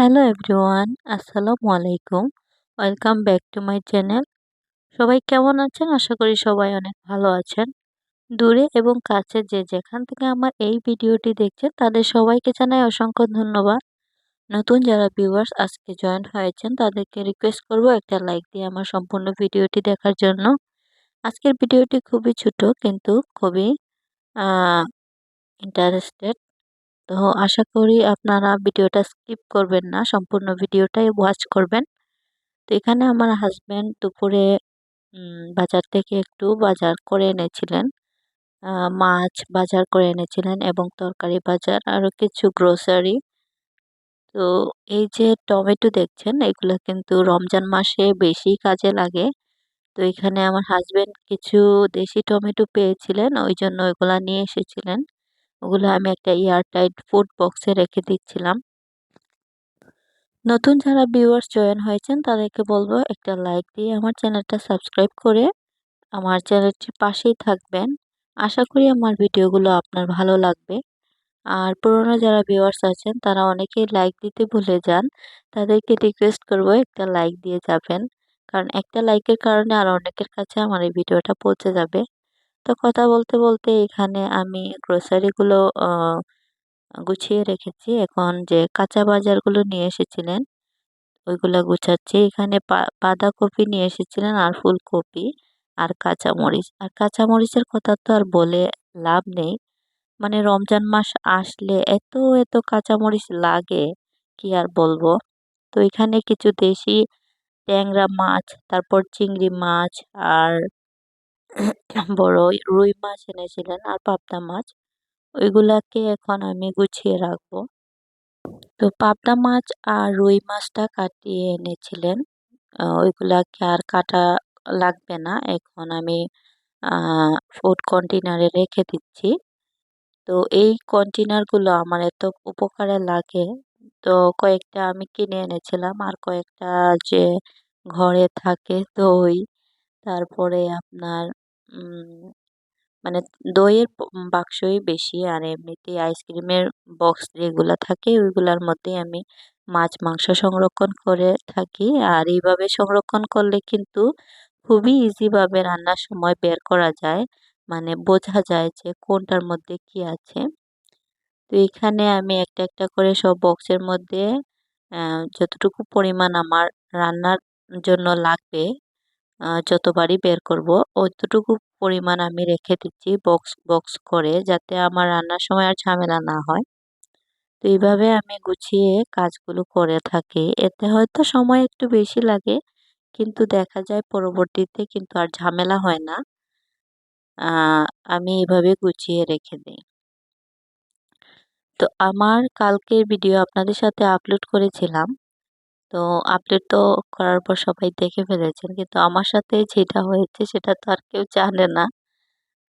Hello everyone, আসসালামু আলাইকুম। Welcome back to my channel. সবাই কেমন আছেন? আশা করি সবাই অনেক ভালো আছেন। দূরে এবং কাছে যে যেখান থেকে আমার এই ভিডিওটি দেখছেন তাদের সবাইকে জানাই অসংখ্য ধন্যবাদ। নতুন যারা ভিউয়ার্স আজকে জয়েন হয়েছেন তাদেরকে রিকোয়েস্ট করব একটা লাইক দিয়ে আমার সম্পূর্ণ ভিডিওটি দেখার জন্য। আজকের ভিডিওটি খুবই ছোট কিন্তু খুবই ইন্টারেস্টেড। তো আশা করি আপনারা ভিডিওটা স্কিপ করবেন না, সম্পূর্ণ ভিডিওটাই ওয়াচ করবেন। তো এখানে আমার হাসব্যান্ড দুপুরে বাজার থেকে একটু বাজার করে এনেছিলেন। মাছ বাজার করে এনেছিলেন এবং তরকারি বাজার আরও কিছু গ্রোসারি। তো এই যে টমেটো দেখছেন এগুলো কিন্তু রমজান মাসে বেশি কাজে লাগে। তো এখানে আমার হাসব্যান্ড কিছু দেশি টমেটো পেয়েছিলেন, ওই জন্য ওইগুলা নিয়ে এসেছিলেন। ওগুলো আমি একটা এয়ারটাইট ফুড বক্সে রেখে দিচ্ছিলাম। নতুন যারা ভিউয়ার্স জয়েন হয়েছেন তাদেরকে বলবো একটা লাইক দিয়ে আমার চ্যানেলটা সাবস্ক্রাইব করে আমার চ্যানেলটির পাশেই থাকবেন। আশা করি আমার ভিডিওগুলো আপনার ভালো লাগবে। আর পুরোনো যারা ভিউয়ার্স আছেন তারা অনেকেই লাইক দিতে ভুলে যান। তাদেরকে রিকোয়েস্ট করব একটা লাইক দিয়ে যাবেন। কারণ একটা লাইকের কারণে আর অনেকের কাছে আমার এই ভিডিওটা পৌঁছে যাবে। তো কথা বলতে বলতে এখানে আমি গ্রোসারিগুলো গুছিয়ে রেখেছি। এখন যে কাঁচা বাজারগুলো নিয়ে এসেছিলেন ওইগুলা গুছাচ্ছি। এখানে বাঁধাকপি নিয়ে এসেছিলেন আর ফুলকপি আর কাঁচামরিচ। আর কাঁচামরিচের কথা তো আর বলে লাভ নেই। মানে রমজান মাস আসলে এত কাঁচামরিচ লাগে, কি আর বলবো। তো এখানে কিছু দেশি ট্যাংরা মাছ, তারপর চিংড়ি মাছ আর বড় রুই মাছ এনেছিলেন আর পাবদা মাছ। ওইগুলাকে এখন আমি গুছিয়ে রাখবো। তো পাবদা মাছ আর রুই মাছটা কাটিয়ে এনেছিলেন। ওইগুলাকে আর কাটা লাগবে না। এখন আমি ফুড কন্টেনারে রেখে দিচ্ছি। তো এই কন্টেনারগুলো আমার এত উপকারে লাগে। তো কয়েকটা আমি কিনে এনেছিলাম আর কয়েকটা যে ঘরে থাকে দই, তারপরে আপনার উম মানে দইয়ের বাক্সই বেশি, আর এমনিতে আইসক্রিমের বক্স যেগুলা থাকে ওইগুলার মধ্যে আমি মাছ মাংস সংরক্ষণ করে থাকি। আর এইভাবে সংরক্ষণ করলে কিন্তু খুবই ইজি ভাবে রান্নার সময় বের করা যায়, মানে বোঝা যায় যে কোনটার মধ্যে কি আছে। তো এখানে আমি একটা একটা করে সব বক্সের মধ্যে যতটুকু পরিমাণ আমার রান্নার জন্য লাগবে, যতবারই বের করব অতটুকু পরিমাণ আমি রেখে দিচ্ছি বক্স বক্স করে, যাতে আমার রান্নার সময় আর ঝামেলা না হয়। তো এইভাবে আমি গুছিয়ে কাজগুলো করে থাকি। এতে হয়তো সময় একটু বেশি লাগে কিন্তু দেখা যায় পরবর্তীতে কিন্তু আর ঝামেলা হয় না। আমি এভাবে গুছিয়ে রেখে দিই। তো আমার কালকের ভিডিও আপনাদের সাথে আপলোড করেছিলাম। তো আপলোড তো করার পর সবাই দেখে ফেলেছেন, কিন্তু আমার সাথে যেটা হয়েছে সেটা তো আর কেউ জানে না।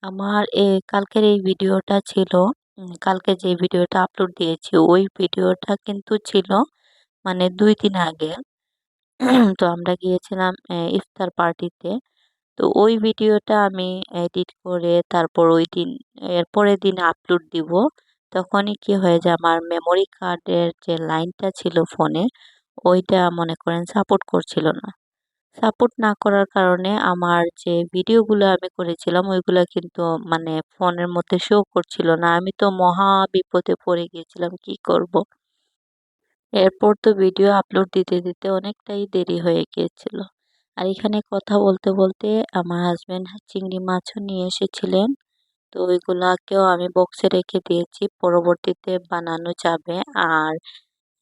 আমার কালকের এই ভিডিওটা ছিল, কালকে যে ভিডিওটা আপলোড দিয়েছি ওই ভিডিওটা কিন্তু ছিল মানে 2 দিন আগে। তো আমরা গিয়েছিলাম ইফতার পার্টিতে। তো ওই ভিডিওটা আমি এডিট করে তারপর ওই দিন এর পরের দিন আপলোড দিব। তখনই কি হয়ে যায়, আমার মেমোরি কার্ডের যে লাইনটা ছিল ফোনে ওইটা মনে করেন সাপোর্ট করছিল না। সাপোর্ট না করার কারণে আমার যে ভিডিওগুলো আমি করেছিলাম ওইগুলা কিন্তু মানে ফোনের মধ্যে শো করছিল না। আমি তো মহা বিপদে পড়ে গিয়েছিলাম, কি করব। এরপর তো ভিডিও আপলোড দিতে দিতে অনেকটাই দেরি হয়ে গিয়েছিল। আর এখানে কথা বলতে বলতে আমার হাজবেন্ড চিংড়ি মাছও নিয়ে এসেছিলেন। তো ওইগুলাকেও আমি বক্সে রেখে দিয়েছি, পরবর্তীতে বানানো যাবে। আর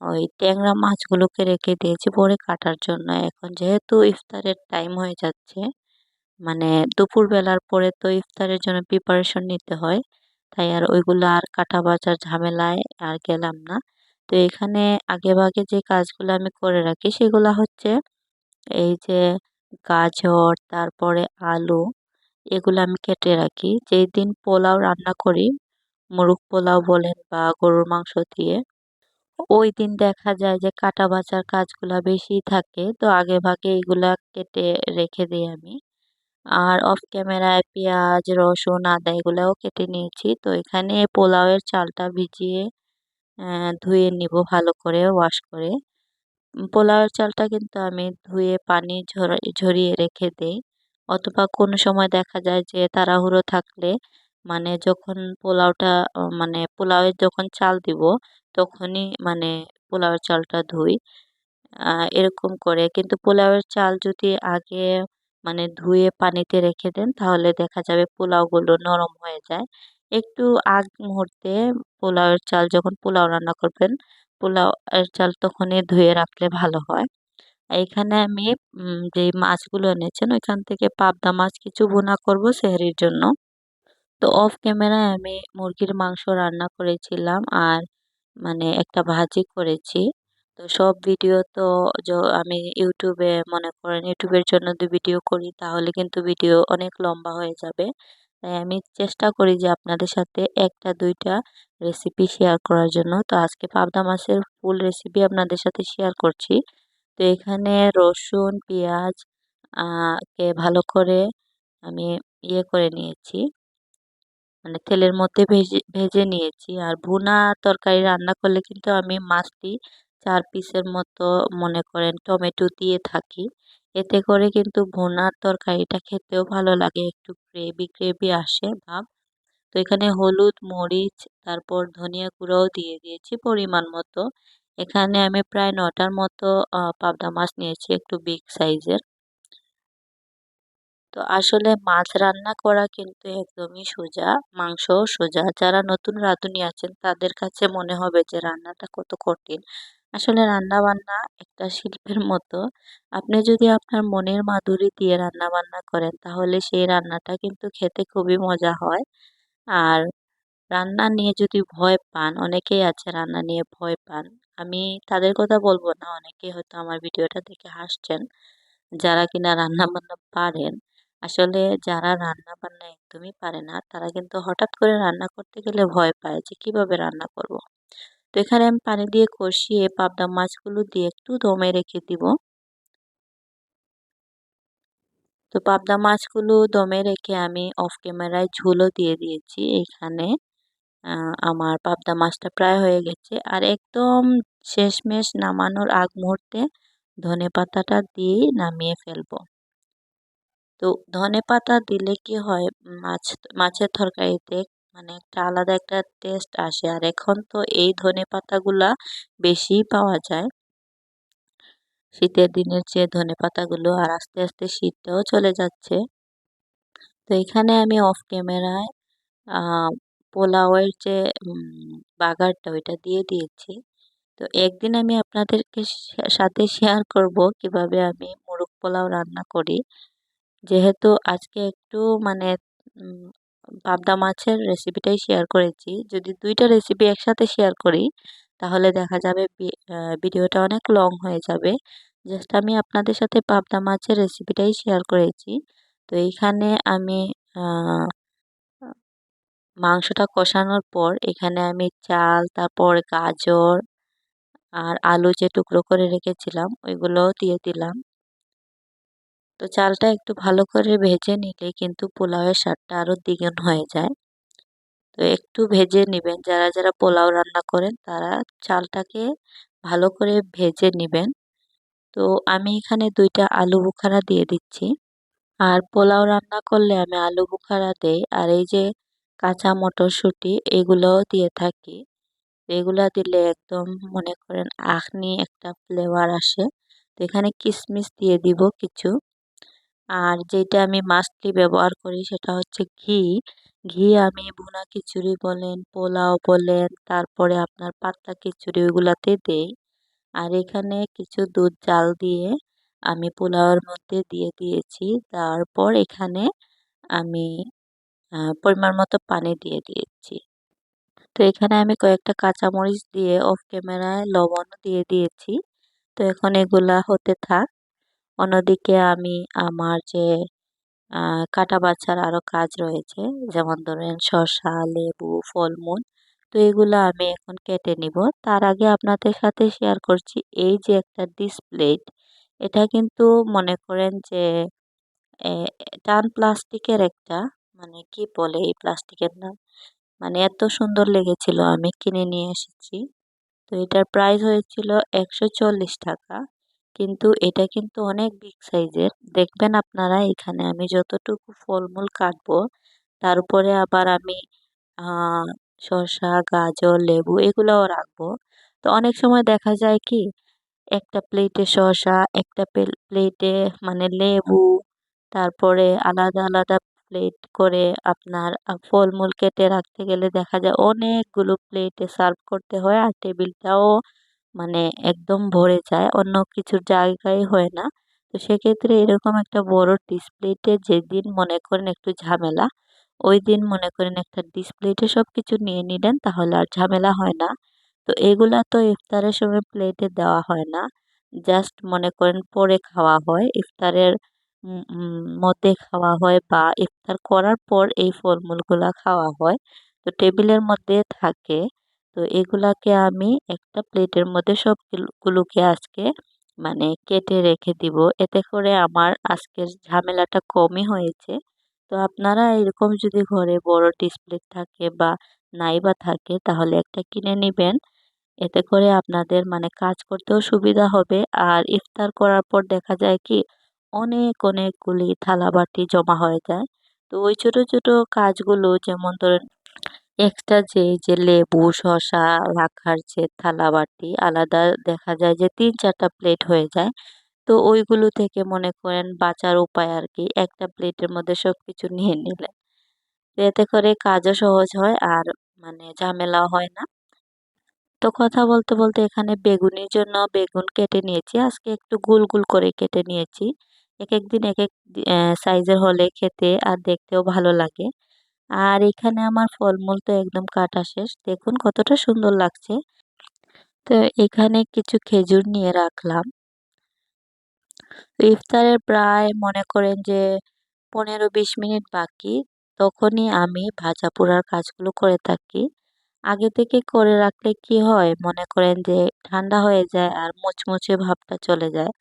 ওই ট্যাংরা মাছগুলোকে রেখে দিয়েছি পরে কাটার জন্য। এখন যেহেতু ইফতারের টাইম হয়ে যাচ্ছে, মানে দুপুর বেলার পরে তো ইফতারের জন্য প্রিপারেশন নিতে হয়, তাই আর ওইগুলো আর কাটা বাছার ঝামেলায় আর গেলাম না। তো এখানে আগেভাগে যে কাজগুলো আমি করে রাখি সেগুলা হচ্ছে এই যে গাজর, তারপরে আলু, এগুলো আমি কেটে রাখি। যেই দিন পোলাও রান্না করি, মোরগ পোলাও বলেন বা গরুর মাংস দিয়ে, ওই দিন দেখা যায় যে কাটা বাছার কাজগুলা বেশি থাকে। তো আগে ভাগে এগুলা কেটে রেখে দিই আমি। আর অফ ক্যামেরায় পেঁয়াজ, রসুন, আদা এগুলাও কেটে নিয়েছি। তো এখানে পোলাওয়ের চালটা ভিজিয়ে ধুয়ে নিব ভালো করে ওয়াশ করে। পোলাওয়ের চালটা কিন্তু আমি ধুয়ে পানি ঝরিয়ে রেখে দেই, অথবা কোনো সময় দেখা যায় যে তাড়াহুড়ো থাকলে মানে যখন পোলাওটা মানে পোলাওয়ে যখন চাল দিব তখনই মানে পোলাওয়ের চালটা ধুই। এরকম করে কিন্তু পোলাওয়ের চাল যদি আগে মানে ধুয়ে পানিতে রেখে দেন তাহলে দেখা যাবে পোলাওগুলো নরম হয়ে যায়। একটু আগ মুহূর্তে পোলাওয়ের চাল যখন পোলাও রান্না করবেন, পোলাও এর চাল তখনই ধুয়ে রাখলে ভালো হয়। এখানে আমি যে মাছগুলো এনেছেন ওইখান থেকে পাবদা মাছ কিছু ভুনা করব সেহরির জন্য। তো অফ ক্যামেরায় আমি মুরগির মাংস রান্না করেছিলাম আর মানে একটা ভাজি করেছি। তো সব ভিডিও তো আমি ইউটিউবে মনে করেন ইউটিউবের জন্য যদি ভিডিও করি তাহলে কিন্তু ভিডিও অনেক লম্বা হয়ে যাবে। তাই আমি চেষ্টা করি যে আপনাদের সাথে একটা দুইটা রেসিপি শেয়ার করার জন্য। তো আজকে পাবদা মাছের ফুল রেসিপি আপনাদের সাথে শেয়ার করছি। তো এখানে রসুন, পেঁয়াজ কে ভালো করে আমি ইয়ে করে নিয়েছি, মানে তেলের মধ্যে ভেজে নিয়েছি। আর ভুনা তরকারি রান্না করলে কিন্তু আমি মাছটি ৪ পিসের মতো মনে করেন টমেটো দিয়ে থাকি। এতে করে কিন্তু ভুনার তরকারিটা খেতেও ভালো লাগে, একটু গ্রেভি আসে ভাব। তো এখানে হলুদ, মরিচ, তারপর ধনিয়া গুঁড়াও দিয়ে দিয়েছি পরিমাণ মতো। এখানে আমি প্রায় ৯ টার মতো পাবদা মাছ নিয়েছি, একটু বিগ সাইজের। তো আসলে মাছ রান্না করা কিন্তু একদমই সোজা, মাংসও সোজা। যারা নতুন রাঁধুনি আছেন তাদের কাছে মনে হবে যে রান্নাটা কত কঠিন। আসলে রান্না-বান্না একটা শিল্পের মতো। আপনি যদি আপনার মনের মাধুরী দিয়ে রান্না-বান্না করেন তাহলে সেই রান্নাটা কিন্তু খেতে খুবই মজা হয়। আর রান্না নিয়ে যদি ভয় পান, অনেকেই আছে রান্না নিয়ে ভয় পান। আমি তাদের কথা বলব না, অনেকেই হয়তো আমার ভিডিওটা দেখে হাসছেন। যারা কিনা রান্না-বান্না পারেন। আসলে যারা রান্না-বান্না একদমই পারে না, তারা কিন্তু হঠাৎ করে রান্না করতে গেলে ভয় পায় যে কিভাবে রান্না করব। তো এখানে আমি পানি দিয়ে কষিয়ে পাবদা মাছগুলো দিয়ে একটু দমে রেখে দিব। তো পাবদা মাছগুলো দমে রেখে আমি অফ ক্যামেরায় ঝোলও দিয়ে দিয়েছি এইখানে। আমার পাবদা মাছটা প্রায় হয়ে গেছে। আর একদম শেষমেশ নামানোর আগ মুহূর্তে ধনেপাতাটা দিয়ে নামিয়ে ফেলবো। তো ধনেপাতা দিলে কি হয়, মাছের তরকারিতে মানে একটা আলাদা একটা টেস্ট আসে। আর এখন তো এই ধনেপাতাগুলা বেশিই পাওয়া যায় শীতের দিনের যে ধনেপাতাগুলো, আর আস্তে আস্তে শীতটাও চলে যাচ্ছে। তো এখানে আমি অফ ক্যামেরায় পোলাওয়ের যে বাগারটা ওইটা দিয়ে দিয়েছি। তো একদিন আমি আপনাদেরকে সাথে শেয়ার করব কিভাবে আমি মোরগ পোলাও রান্না করি। যেহেতু আজকে একটু মানে উম পাবদা মাছের রেসিপিটাই শেয়ার করেছি। যদি ২ টা রেসিপি একসাথে শেয়ার করি তাহলে দেখা যাবে ভিডিওটা অনেক লং হয়ে যাবে। জাস্ট আমি আপনাদের সাথে পাবদা মাছের রেসিপিটাই শেয়ার করেছি। তো এইখানে আমি আ মাংসটা কষানোর পর এখানে আমি চাল, তারপর গাজর আর আলু যে টুকরো করে রেখেছিলাম ওইগুলোও দিয়ে দিলাম। তো চালটা একটু ভালো করে ভেজে নিলে কিন্তু পোলাওয়ের স্বাদটা আরো দ্বিগুণ হয়ে যায়। তো একটু ভেজে নিবেন, যারা পোলাও রান্না করেন তারা চালটাকে ভালো করে ভেজে নিবেন। তো আমি এখানে ২ টা আলু বুখারা দিয়ে দিচ্ছি। আর পোলাও রান্না করলে আমি আলু বুখারা দেই। আর এই যে কাঁচা মটরশুঁটি এগুলোও দিয়ে থাকি। এগুলা দিলে একদম মনে করেন আখনি একটা ফ্লেভার আসে। তো এখানে কিশমিশ দিয়ে দিব কিছু। আর যেটা আমি মাস্টলি ব্যবহার করি সেটা হচ্ছে ঘি। ঘি আমি ভুনা খিচুড়ি বলেন, পোলাও বলেন, তারপরে আপনার পাতলা খিচুড়ি ওগুলাতে দেই। আর এখানে কিছু দুধ জাল দিয়ে আমি পোলাওয়ের মধ্যে দিয়ে দিয়েছি। তারপর এখানে আমি পরিমাণ মতো পানি দিয়ে দিয়েছি। তো এখানে আমি কয়েকটা কাঁচামরিচ দিয়ে অফ ক্যামেরায় লবণও দিয়ে দিয়েছি। তো এখন এগুলা হতে থাক। অন্যদিকে আমি আমার যে কাটা বাছার আরো কাজ রয়েছে। যেমন ধরেন শসা, লেবু, ফলমূল। তো এগুলা আমি এখন কেটে নিব। তার আগে আপনাদের সাথে শেয়ার করছি এই যে একটা ডিশ প্লেট। এটা কিন্তু মনে করেন যে এ টান প্লাস্টিকের একটা, মানে কি বলে এই প্লাস্টিকের নাম? মানে এত সুন্দর লেগেছিল আমি কিনে নিয়ে এসেছি। তো এটার প্রাইস হয়েছিল 140 টাকা। কিন্তু এটা কিন্তু অনেক বিগ সাইজের। দেখবেন আপনারা এখানে আমি যতটুকু ফলমূল কাটবো তার উপরে আবার আমি আহ শসা, গাজর, লেবু এগুলাও রাখবো। তো অনেক সময় দেখা যায় কি একটা প্লেটে শসা, একটা প্লেটে মানে লেবু, তারপরে আলাদা আলাদা প্লেট করে আপনার ফলমূল কেটে রাখতে গেলে দেখা যায় অনেকগুলো প্লেটে সার্ভ করতে হয় আর টেবিলটাও মানে একদম ভরে যায়, অন্য কিছুর জায়গায় হয় না। তো সেক্ষেত্রে এরকম একটা বড় ডিসপ্লেতে যেদিন মনে করেন একটু ঝামেলা, ওই দিন মনে করেন একটা ডিসপ্লেতে সবকিছু নিয়ে নিলেন তাহলে আর ঝামেলা হয় না। তো এগুলা তো ইফতারের সময় প্লেটে দেওয়া হয় না, জাস্ট মনে করেন পরে খাওয়া হয়, ইফতারের মধ্যে খাওয়া হয় বা ইফতার করার পর এই ফলমূলগুলা খাওয়া হয়। তো টেবিলের মধ্যে থাকে। তো এগুলাকে আমি একটা প্লেটের মধ্যে সবগুলোকে আজকে মানে কেটে রেখে দিব, এতে করে আমার আজকের ঝামেলাটা কমই হয়েছে। তো আপনারা এরকম যদি ঘরে বড় ডিসপ্লে থাকে বা নাইবা থাকে তাহলে একটা কিনে নিবেন, এতে করে আপনাদের মানে কাজ করতেও সুবিধা হবে। আর ইফতার করার পর দেখা যায় কি অনেকগুলি থালাবাটি জমা হয়ে যায়। তো ওই ছোট ছোট কাজগুলো যেমন ধরেন এক্সট্রা যে লেবু শসা রাখার যে থালাবাটি আলাদা দেখা যায় যে 3-4টা প্লেট হয়ে যায়। তো ওইগুলো থেকে মনে করেন বাঁচার উপায় আর কি একটা প্লেটের মধ্যে সবকিছু নিয়ে নিলেন। তো এতে করে কাজও সহজ হয় আর মানে ঝামেলাও হয় না। তো কথা বলতে বলতে এখানে বেগুনের জন্য বেগুন কেটে নিয়েছি, আজকে একটু গোল গোল করে কেটে নিয়েছি। এক এক দিন এক এক সাইজের হলে খেতে আর দেখতেও ভালো লাগে। আর এখানে আমার ফলমূল তো একদম কাটা শেষ, দেখুন কতটা সুন্দর লাগছে। তো এখানে কিছু খেজুর নিয়ে রাখলাম। তো ইফতারের প্রায় মনে করেন যে 15-20 মিনিট বাকি, তখনই আমি ভাজা পোড়ার কাজগুলো করে থাকি। আগে থেকে করে রাখলে কি হয় মনে করেন যে ঠান্ডা হয়ে যায় আর মুচমুচে ভাবটা চলে যায়।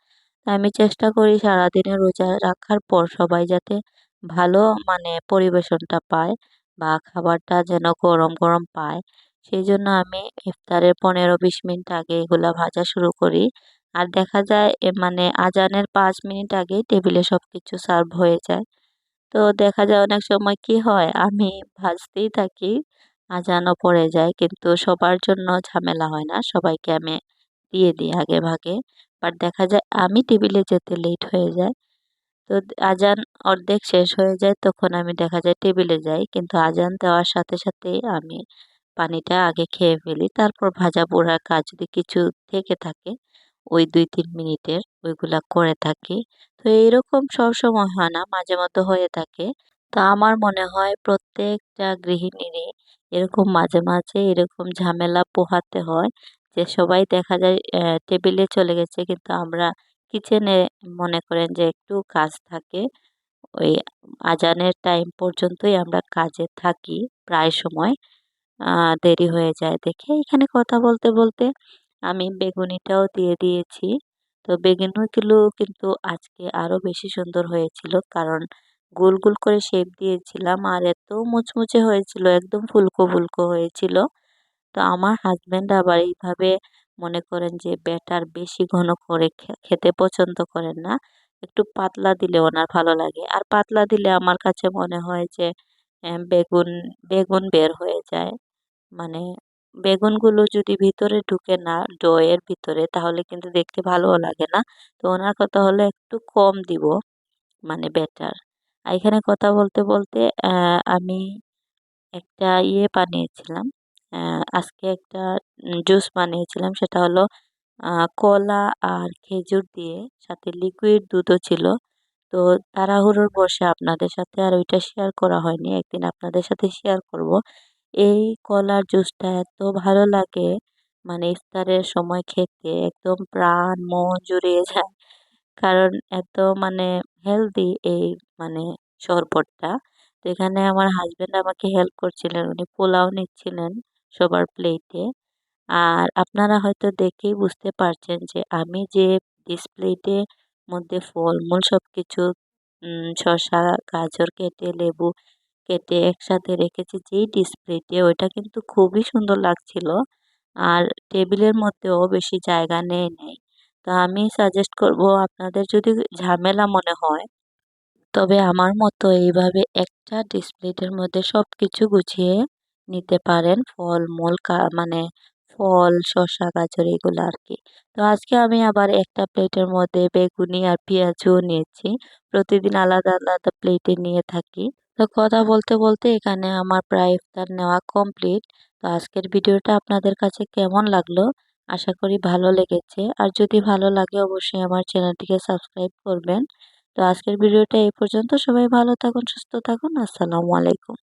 তাই আমি চেষ্টা করি সারাদিনে রোজা রাখার পর সবাই যাতে ভালো মানে পরিবেশনটা পায় বা খাবারটা যেন গরম গরম পায়। সেই জন্য আমি ইফতারের 15-20 মিনিট আগে এগুলা ভাজা শুরু করি। আর দেখা যায় মানে আজানের 5 মিনিট আগে টেবিলে সবকিছু সার্ভ হয়ে যায়। তো দেখা যায় অনেক সময় কি হয় আমি ভাজতেই থাকি, আজানও পড়ে যায় কিন্তু সবার জন্য ঝামেলা হয় না, সবাইকে আমি দিয়ে দিই আগে ভাগে। বাট দেখা যায় আমি টেবিলে যেতে লেট হয়ে যায়। তো আজান অর্ধেক শেষ হয়ে যায় তখন আমি দেখা যায় টেবিলে যাই, কিন্তু আজান দেওয়ার সাথে সাথেই আমি পানিটা আগে খেয়ে ফেলি, তারপর ভাজা পোড়ার কাজ যদি কিছু থেকে থাকে ওই 2-3 মিনিটের ওইগুলা করে থাকি। তো এইরকম সব সময় হয় না, মাঝে মধ্যে হয়ে থাকে। তা আমার মনে হয় প্রত্যেকটা গৃহিণীরই এরকম মাঝে মাঝে এরকম ঝামেলা পোহাতে হয়, যে সবাই দেখা যায় টেবিলে চলে গেছে কিন্তু আমরা কিচেনে মনে করেন যে একটু কাজ থাকে, ওই আজানের টাইম পর্যন্তই আমরা কাজে থাকি প্রায় সময়। দেরি হয়ে যায় দেখে এখানে কথা বলতে বলতে আমি বেগুনিটাও দিয়ে দিয়েছি। তো বেগুনিগুলো কিন্তু আজকে আরো বেশি সুন্দর হয়েছিল, কারণ গোল গোল করে শেপ দিয়েছিলাম আর এত মুচমুচে হয়েছিল, একদম ফুলকো ফুলকো হয়েছিল। তো আমার হাজবেন্ড আবার এইভাবে মনে করেন যে ব্যাটার বেশি ঘন করে খেতে পছন্দ করেন না, একটু পাতলা দিলে ওনার ভালো লাগে। আর পাতলা দিলে আমার কাছে মনে হয় যে বেগুন বেগুন বের হয়ে যায়, মানে বেগুনগুলো যদি ভিতরে ঢুকে না ডয়ের ভিতরে তাহলে কিন্তু দেখতে ভালোও লাগে না। তো ওনার কথা হলো একটু কম দিব মানে বেটার। আর এখানে কথা বলতে বলতে আমি একটা বানিয়েছিলাম, আজকে একটা জুস বানিয়েছিলাম, সেটা হলো কলা আর খেজুর দিয়ে সাথে লিকুইড দুধও ছিল। তো তাড়াহুড়োর বশে আপনাদের সাথে আর ওইটা শেয়ার করা হয়নি, একদিন আপনাদের সাথে শেয়ার করব। এই কলার জুসটা এত ভালো লাগে, মানে ইফতারের সময় খেতে একদম প্রাণ মন জুড়িয়ে যায়, কারণ এত মানে হেলদি এই মানে শরবতটা। তো এখানে আমার হাজবেন্ড আমাকে হেল্প করছিলেন, উনি পোলাও নিচ্ছিলেন সবার প্লেটে। আর আপনারা হয়তো দেখেই বুঝতে পারছেন যে আমি যে ডিসপ্লেতে মধ্যে ফলমূল সবকিছু শসা গাজর কেটে লেবু কেটে একসাথে রেখেছি যেই ডিসপ্লেতে, ওইটা কিন্তু খুবই সুন্দর লাগছিল। আর টেবিলের মধ্যেও বেশি জায়গা নেয়। তো আমি সাজেস্ট করব আপনাদের যদি ঝামেলা মনে হয় তবে আমার মতো এইভাবে একটা ডিসপ্লেটের মধ্যে সবকিছু গুছিয়ে নিতে পারেন। ফলমূল মানে ফল, শসা, গাজর এগুলো আর কি। তো আজকে আমি আবার একটা প্লেটের মধ্যে বেগুনি আর পেঁয়াজও নিয়েছি। প্রতিদিন আলাদা আলাদা প্লেটে নিয়ে থাকি। তো কথা বলতে বলতে এখানে আমার প্রায় ইফতার নেওয়া কমপ্লিট। তো আজকের ভিডিওটা আপনাদের কাছে কেমন লাগলো? আশা করি ভালো লেগেছে। আর যদি ভালো লাগে অবশ্যই আমার চ্যানেলটিকে সাবস্ক্রাইব করবেন। তো আজকের ভিডিওটা এই পর্যন্ত। সবাই ভালো থাকুন, সুস্থ থাকুন। আসসালামু আলাইকুম।